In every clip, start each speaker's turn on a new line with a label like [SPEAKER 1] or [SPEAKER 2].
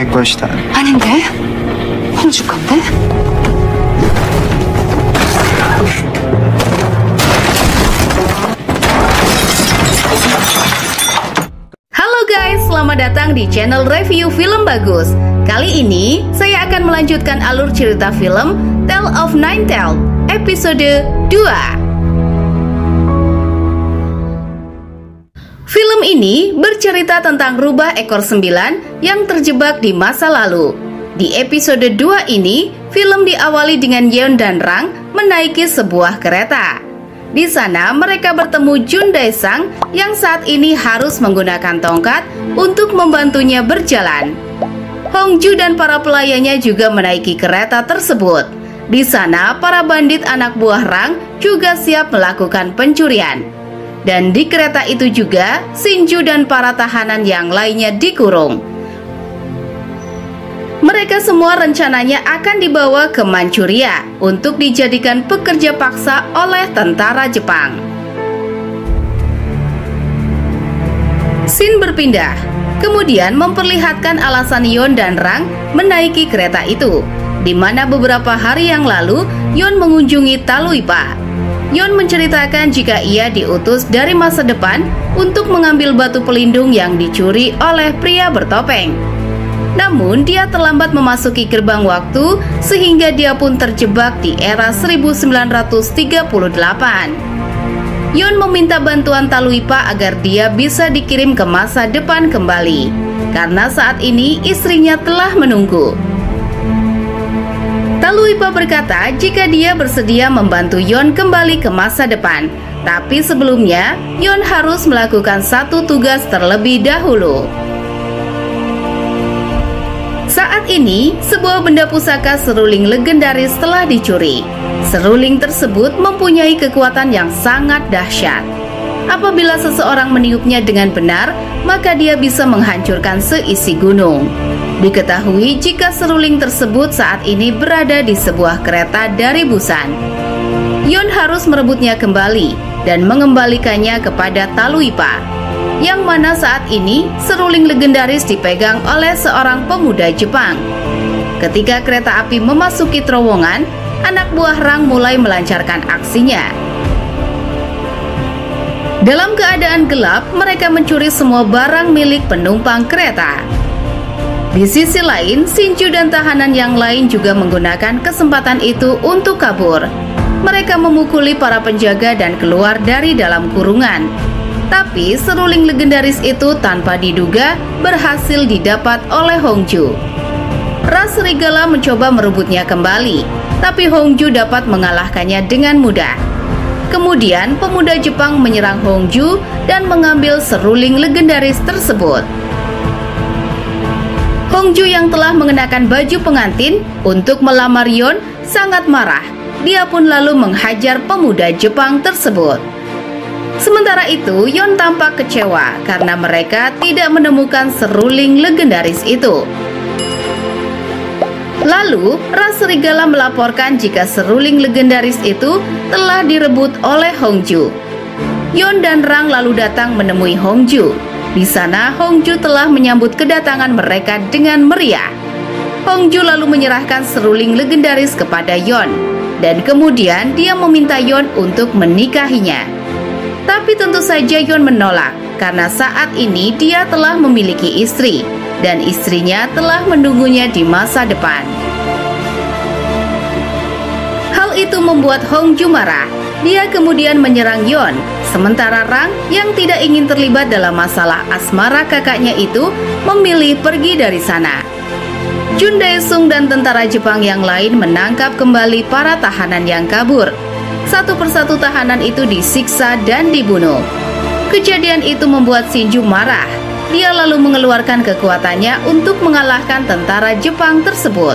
[SPEAKER 1] 것이다.
[SPEAKER 2] 아닌데? 홍주 건데?
[SPEAKER 3] Halo guys, selamat datang di channel review film bagus. Kali ini saya akan melanjutkan alur cerita film Tale of Nine Tails episode 2. Film ini bercerita tentang rubah ekor 9 yang terjebak di masa lalu. Di episode 2 ini, film diawali dengan Yeon dan Rang menaiki sebuah kereta. Di sana mereka bertemu Jun Dae-sang yang saat ini harus menggunakan tongkat untuk membantunya berjalan. Hongju dan para pelayannya juga menaiki kereta tersebut. Di sana para bandit anak buah Rang juga siap melakukan pencurian. Dan di kereta itu juga Shinju dan para tahanan yang lainnya dikurung. Mereka semua rencananya akan dibawa ke Manchuria untuk dijadikan pekerja paksa oleh tentara Jepang. Scene berpindah, kemudian memperlihatkan alasan Yeon dan Rang menaiki kereta itu, di mana beberapa hari yang lalu Yeon mengunjungi Taluipa. Yeon menceritakan jika ia diutus dari masa depan untuk mengambil batu pelindung yang dicuri oleh pria bertopeng. Namun dia terlambat memasuki gerbang waktu sehingga dia pun terjebak di era 1938. Yeon meminta bantuan Taluipa agar dia bisa dikirim ke masa depan kembali, karena saat ini istrinya telah menunggu. Taluipa berkata jika dia bersedia membantu Yeon kembali ke masa depan, tapi sebelumnya Yeon harus melakukan satu tugas terlebih dahulu. Saat ini, sebuah benda pusaka seruling legendaris telah dicuri. Seruling tersebut mempunyai kekuatan yang sangat dahsyat. Apabila seseorang meniupnya dengan benar, maka dia bisa menghancurkan seisi gunung. Diketahui jika seruling tersebut saat ini berada di sebuah kereta dari Busan. Yeon harus merebutnya kembali dan mengembalikannya kepada Taluipa, yang mana saat ini seruling legendaris dipegang oleh seorang pemuda Jepang. Ketika kereta api memasuki terowongan, anak buah Rang mulai melancarkan aksinya. Dalam keadaan gelap, mereka mencuri semua barang milik penumpang kereta. Di sisi lain, Shinju dan tahanan yang lain juga menggunakan kesempatan itu untuk kabur. Mereka memukuli para penjaga dan keluar dari dalam kurungan. Tapi seruling legendaris itu tanpa diduga berhasil didapat oleh Hongju. Ras serigala mencoba merebutnya kembali, tapi Hongju dapat mengalahkannya dengan mudah. Kemudian pemuda Jepang menyerang Hongju dan mengambil seruling legendaris tersebut. Hongju yang telah mengenakan baju pengantin untuk melamar Yeon sangat marah. Dia pun lalu menghajar pemuda Jepang tersebut. Sementara itu, Yeon tampak kecewa karena mereka tidak menemukan seruling legendaris itu. Lalu, ras serigala melaporkan jika seruling legendaris itu telah direbut oleh Hongju. Yeon dan Rang lalu datang menemui Hongju. Di sana, Hongju telah menyambut kedatangan mereka dengan meriah. Hongju lalu menyerahkan seruling legendaris kepada Yeon, dan kemudian dia meminta Yeon untuk menikahinya. Tapi tentu saja Yeon menolak, karena saat ini dia telah memiliki istri, dan istrinya telah menunggunya di masa depan. Hal itu membuat Hongju marah. Dia kemudian menyerang Yeon, sementara Rang yang tidak ingin terlibat dalam masalah asmara kakaknya itu memilih pergi dari sana. Jun Dae-sung dan tentara Jepang yang lain menangkap kembali para tahanan yang kabur. Satu persatu tahanan itu disiksa dan dibunuh. Kejadian itu membuat Shinju marah. Dia lalu mengeluarkan kekuatannya untuk mengalahkan tentara Jepang tersebut.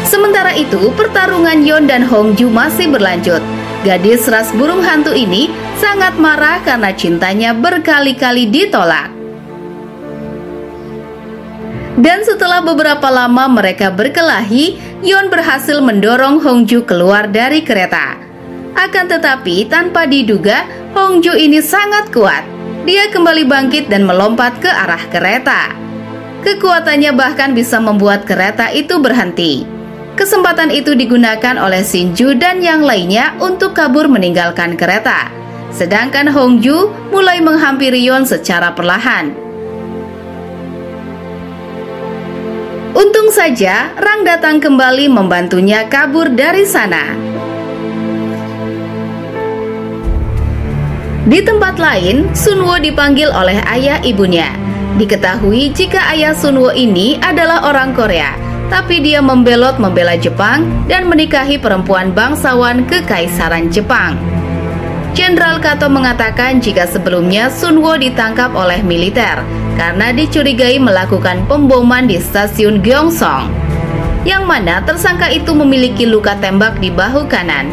[SPEAKER 3] Sementara itu, pertarungan Yeon dan Hongju masih berlanjut. Gadis ras burung hantu ini sangat marah karena cintanya berkali-kali ditolak. Dan setelah beberapa lama mereka berkelahi, Yeon berhasil mendorong Hongju keluar dari kereta. Akan tetapi tanpa diduga, Hongju ini sangat kuat. Dia kembali bangkit dan melompat ke arah kereta. Kekuatannya bahkan bisa membuat kereta itu berhenti. Kesempatan itu digunakan oleh Shinju dan yang lainnya untuk kabur meninggalkan kereta. Sedangkan Hongju mulai menghampiri Yeon secara perlahan. Untung saja Rang datang kembali membantunya kabur dari sana. Di tempat lain, Sunwo dipanggil oleh ayah ibunya. Diketahui jika ayah Sunwo ini adalah orang Korea, tapi dia membelot membela Jepang dan menikahi perempuan bangsawan Kekaisaran Jepang. Jenderal Kato mengatakan jika sebelumnya Sunwo ditangkap oleh militer karena dicurigai melakukan pemboman di stasiun Gyeongsong, yang mana tersangka itu memiliki luka tembak di bahu kanan.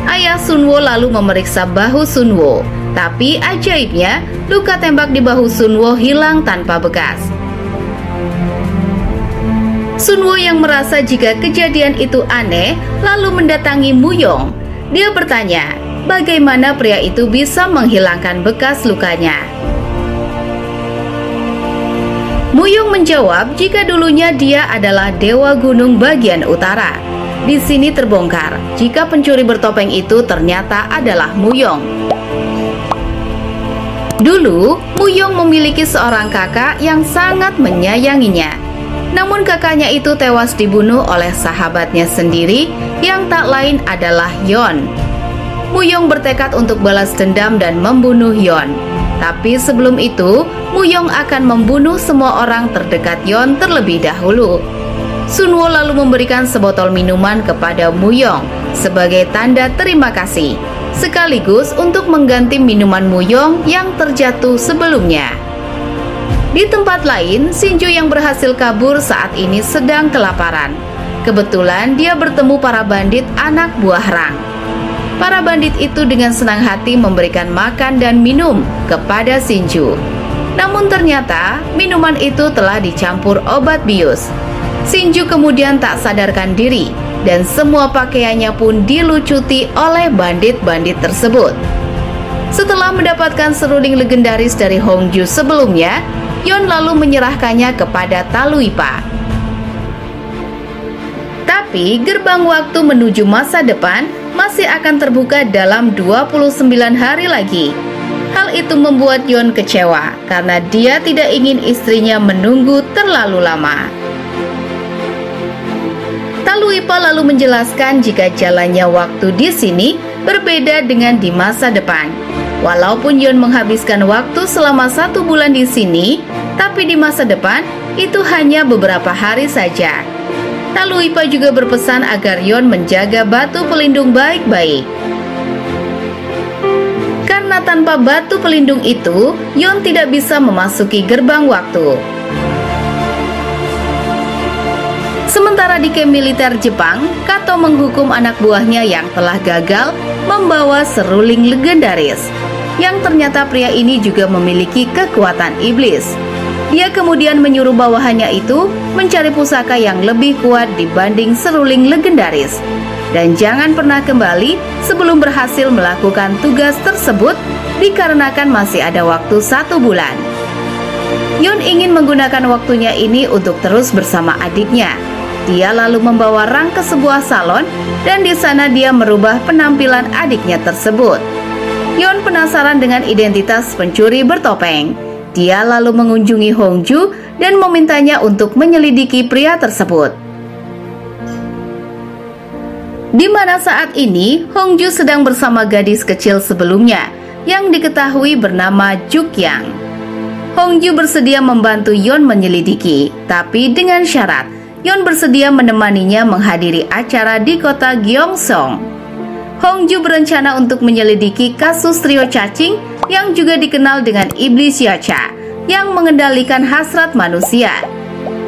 [SPEAKER 3] Ayah Sunwo lalu memeriksa bahu Sunwo, tapi ajaibnya luka tembak di bahu Sunwo hilang tanpa bekas. Sunwo yang merasa jika kejadian itu aneh lalu mendatangi Muyong. Dia bertanya, bagaimana pria itu bisa menghilangkan bekas lukanya. Muyong menjawab jika dulunya dia adalah dewa gunung bagian utara. Di sini terbongkar jika pencuri bertopeng itu ternyata adalah Muyong. Dulu, Muyong memiliki seorang kakak yang sangat menyayanginya. Namun kakaknya itu tewas dibunuh oleh sahabatnya sendiri yang tak lain adalah Yeon. Muyong bertekad untuk balas dendam dan membunuh Yeon. Tapi sebelum itu, Muyong akan membunuh semua orang terdekat Yeon terlebih dahulu. Sunwo lalu memberikan sebotol minuman kepada Muyong sebagai tanda terima kasih, sekaligus untuk mengganti minuman Muyong yang terjatuh sebelumnya. Di tempat lain, Shinju yang berhasil kabur saat ini sedang kelaparan. Kebetulan dia bertemu para bandit anak buah Rang. Para bandit itu dengan senang hati memberikan makan dan minum kepada Shinju. Namun ternyata minuman itu telah dicampur obat bius. Shinju kemudian tak sadarkan diri dan semua pakaiannya pun dilucuti oleh bandit-bandit tersebut. Setelah mendapatkan seruling legendaris dari Hongju sebelumnya, Yeon lalu menyerahkannya kepada Taluipa. Tapi gerbang waktu menuju masa depan masih akan terbuka dalam 29 hari lagi. Hal itu membuat Yeon kecewa karena dia tidak ingin istrinya menunggu terlalu lama. Taluipa lalu menjelaskan jika jalannya waktu di sini berbeda dengan di masa depan. Walaupun Yeon menghabiskan waktu selama 1 bulan di sini, tapi di masa depan itu hanya beberapa hari saja. Taluipa juga berpesan agar Yeon menjaga batu pelindung baik-baik. Karena tanpa batu pelindung itu, Yeon tidak bisa memasuki gerbang waktu. Sementara di kamp militer Jepang, Kato menghukum anak buahnya yang telah gagal membawa seruling legendaris. Yang ternyata pria ini juga memiliki kekuatan iblis. Dia kemudian menyuruh bawahannya itu mencari pusaka yang lebih kuat dibanding seruling legendaris. Dan jangan pernah kembali sebelum berhasil melakukan tugas tersebut dikarenakan masih ada waktu 1 bulan. Yeon ingin menggunakan waktunya ini untuk terus bersama adiknya. Dia lalu membawa Rang ke sebuah salon dan di sana dia merubah penampilan adiknya tersebut. Yeon penasaran dengan identitas pencuri bertopeng. Dia lalu mengunjungi Hongju dan memintanya untuk menyelidiki pria tersebut. Di mana saat ini Hongju sedang bersama gadis kecil sebelumnya yang diketahui bernama Jukyang. Hongju bersedia membantu Yeon menyelidiki, tapi dengan syarat Yeon bersedia menemaninya menghadiri acara di kota Gyeongsong. Hongju berencana untuk menyelidiki kasus trio cacing yang juga dikenal dengan iblis Yacha yang mengendalikan hasrat manusia.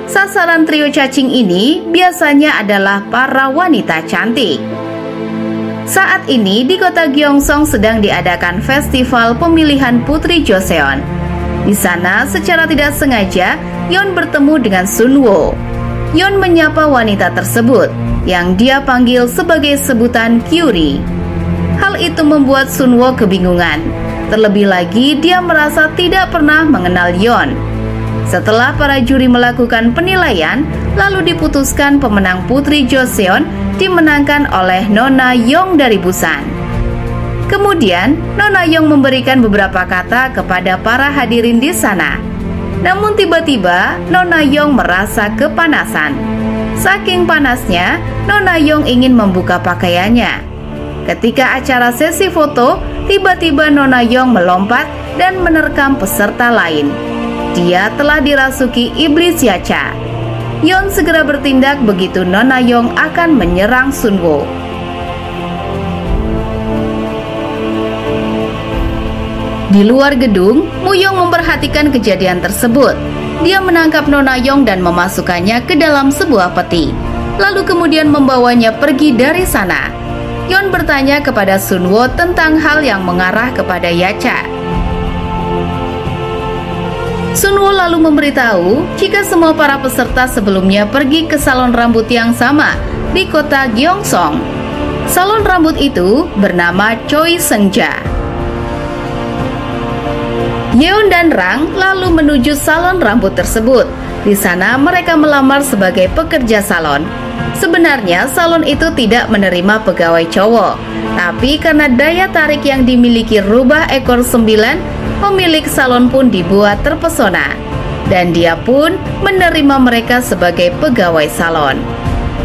[SPEAKER 3] Sasaran trio cacing ini biasanya adalah para wanita cantik. Saat ini di kota Gyeongsong sedang diadakan festival pemilihan Putri Joseon. Di sana secara tidak sengaja Yeon bertemu dengan Sunwo. Yeon menyapa wanita tersebut yang dia panggil sebagai sebutan Kyuri. Hal itu membuat Sunwo kebingungan. Terlebih lagi, dia merasa tidak pernah mengenal Yeon. Setelah para juri melakukan penilaian, lalu diputuskan pemenang putri Joseon dimenangkan oleh Nona Young dari Busan. Kemudian, Nona Young memberikan beberapa kata kepada para hadirin di sana. Namun tiba-tiba, Nona Young merasa kepanasan. Saking panasnya, Nona Young ingin membuka pakaiannya. Ketika acara sesi foto, tiba-tiba Nona Young melompat dan menerkam peserta lain. Dia telah dirasuki iblis Yacha. Yeon segera bertindak begitu Nona Young akan menyerang Sunwoo. Di luar gedung, Muyong memperhatikan kejadian tersebut. Dia menangkap Nona Young dan memasukkannya ke dalam sebuah peti, lalu kemudian membawanya pergi dari sana. Yeon bertanya kepada Sunwoo tentang hal yang mengarah kepada Yacha. Sunwoo lalu memberitahu jika semua para peserta sebelumnya pergi ke salon rambut yang sama di kota Gyeongsong. Salon rambut itu bernama Choi Seungja. Yeon dan Rang lalu menuju salon rambut tersebut. Di sana mereka melamar sebagai pekerja salon. Sebenarnya salon itu tidak menerima pegawai cowok, tapi karena daya tarik yang dimiliki rubah ekor 9, pemilik salon pun dibuat terpesona, dan dia pun menerima mereka sebagai pegawai salon.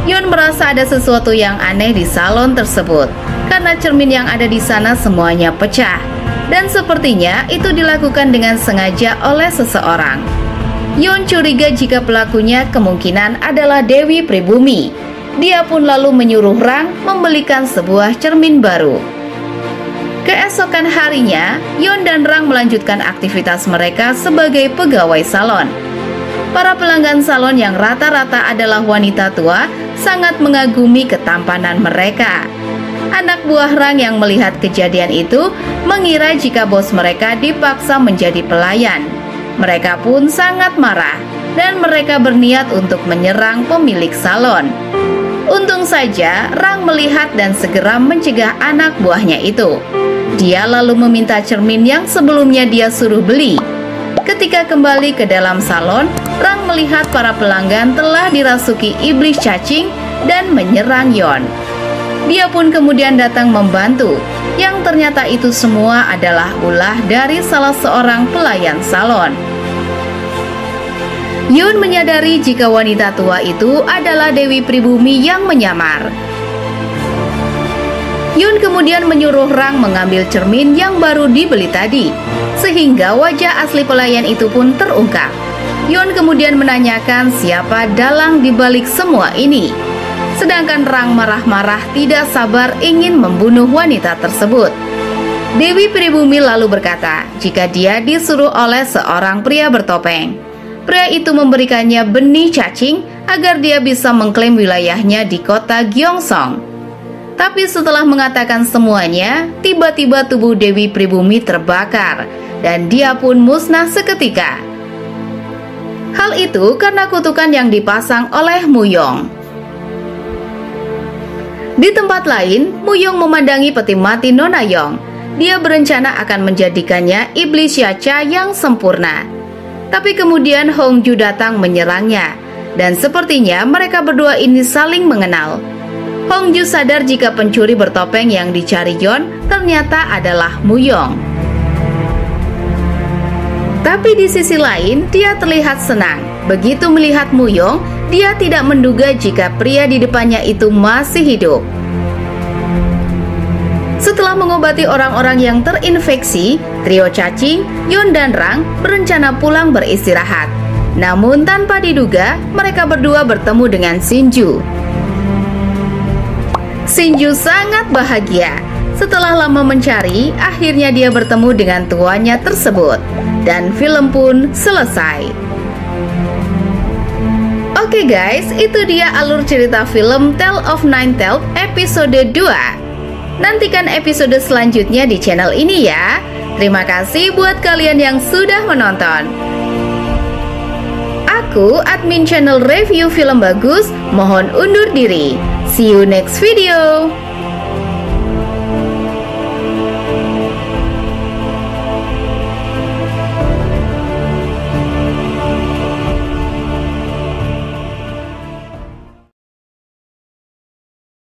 [SPEAKER 3] Yeon merasa ada sesuatu yang aneh di salon tersebut, karena cermin yang ada di sana semuanya pecah, dan sepertinya itu dilakukan dengan sengaja oleh seseorang. Yeon curiga jika pelakunya kemungkinan adalah Dewi Pribumi. Dia pun lalu menyuruh Rang membelikan sebuah cermin baru. Keesokan harinya, Yeon dan Rang melanjutkan aktivitas mereka sebagai pegawai salon. Para pelanggan salon yang rata-rata adalah wanita tua sangat mengagumi ketampanan mereka. Anak buah Rang yang melihat kejadian itu mengira jika bos mereka dipaksa menjadi pelayan. Mereka pun sangat marah dan mereka berniat untuk menyerang pemilik salon. Untung saja Rang melihat dan segera mencegah anak buahnya itu. Dia lalu meminta cermin yang sebelumnya dia suruh beli. Ketika kembali ke dalam salon, Rang melihat para pelanggan telah dirasuki iblis cacing dan menyerang Yeon. Dia pun kemudian datang membantu, yang ternyata itu semua adalah ulah dari salah seorang pelayan salon. Yeon menyadari jika wanita tua itu adalah Dewi Pribumi yang menyamar. Yeon kemudian menyuruh Rang mengambil cermin yang baru dibeli tadi, sehingga wajah asli pelayan itu pun terungkap. Yeon kemudian menanyakan siapa dalang dibalik semua ini. Sedangkan Rang marah-marah tidak sabar ingin membunuh wanita tersebut. Dewi Pribumi lalu berkata jika dia disuruh oleh seorang pria bertopeng. Pria itu memberikannya benih cacing agar dia bisa mengklaim wilayahnya di kota Gyeongsong. Tapi setelah mengatakan semuanya, tiba-tiba tubuh Dewi Pribumi terbakar dan dia pun musnah seketika. Hal itu karena kutukan yang dipasang oleh Muyong. Di tempat lain, Muyong memandangi peti mati Nona Young. Dia berencana akan menjadikannya iblis Yacha yang sempurna. Tapi kemudian Hongju datang menyerangnya, dan sepertinya mereka berdua ini saling mengenal. Hongju sadar jika pencuri bertopeng yang dicari Yeon ternyata adalah Muyong. Tapi di sisi lain, dia terlihat senang. Begitu melihat Muyong, dia tidak menduga jika pria di depannya itu masih hidup. Setelah mengobati orang-orang yang terinfeksi, trio cacing, Yeon dan Rang berencana pulang beristirahat. Namun tanpa diduga, mereka berdua bertemu dengan Shinju. Shinju sangat bahagia. Setelah lama mencari, akhirnya dia bertemu dengan tuannya tersebut. Dan film pun selesai. Oke guys, itu dia alur cerita film Tale of Nine Tailed episode 2. Nantikan episode selanjutnya di channel ini ya. Terima kasih buat kalian yang sudah menonton. Aku, admin channel review film bagus, mohon undur diri. See you next video.